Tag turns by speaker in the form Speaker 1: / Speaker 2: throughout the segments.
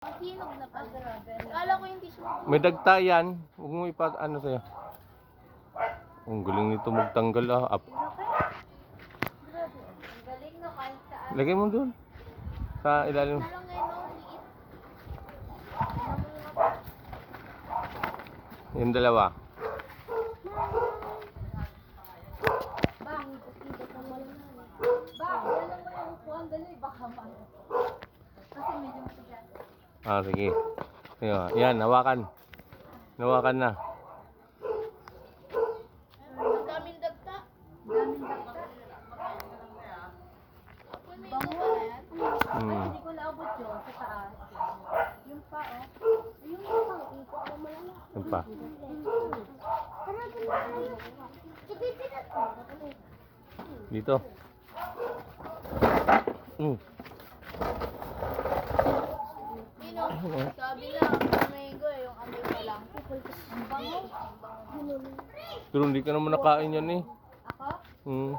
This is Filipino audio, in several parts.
Speaker 1: Hinog na pala. Kala ko hindi siya.
Speaker 2: May dagta yan. Huwag mo ano sa'yo. Ang galing nito magtanggal Up.
Speaker 1: Grabe. Ang galing na kahit saan.
Speaker 2: Lagay mo doon. Sa ilalim.
Speaker 1: Nalang ngayon, liit.
Speaker 2: Yung dalawa.
Speaker 1: Bang, ikot ka mo lang. Bang, dala mo yung upuan. Dali, baka man. Kasi medyo matigas.
Speaker 2: Sige. Yan, hawakan. Hawakan na.
Speaker 1: Ang daming dagta. Daming dagta. Apoy, may iba pa na yan? Hindi ko naabot yun sa taas. Yung pa, yung pang ikot ka mo lang.
Speaker 2: Yan pa. Dito.
Speaker 1: Sabi na, amigo yung amoy pa lang. Ang bango.
Speaker 2: Pero hindi ka naman nakain yan eh.
Speaker 1: Ako?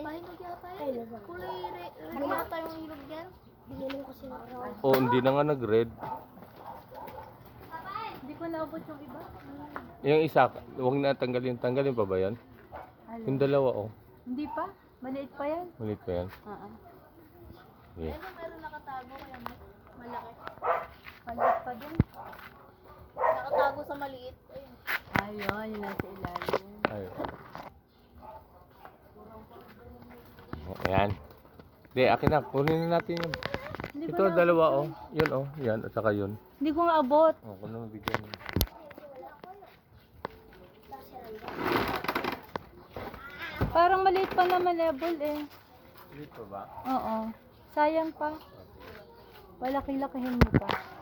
Speaker 1: Pahinog yata yan. Kulay red yata yung hilog yan. Bigyan ko sila raw.
Speaker 2: Hindi na nga nag-red.
Speaker 1: Hindi ko naabot yung iba.
Speaker 2: Yung isa, huwag na tanggalin. Tanggalin pa ba yan? Yung dalawa
Speaker 1: Hindi pa. Maliit pa yan.
Speaker 2: Maliit pa yan. Yeah.
Speaker 1: Meron nakatago kaya malaki.
Speaker 3: Maliit pa din.
Speaker 1: Nakatago sa maliit.
Speaker 3: Ayun, yun nasa ilalim.
Speaker 2: Ayun. Ayan. Hindi, akin na. Kunin na natin yun. Ito, dalawa Yun yan. At saka yun.
Speaker 3: Hindi ko nga abot.
Speaker 2: Kung naman bigyan mo.
Speaker 3: Parang maliit pa naman level eh.
Speaker 2: Dito ba?
Speaker 3: Oo. Sayang pa. Palaki-lakihin mo pa.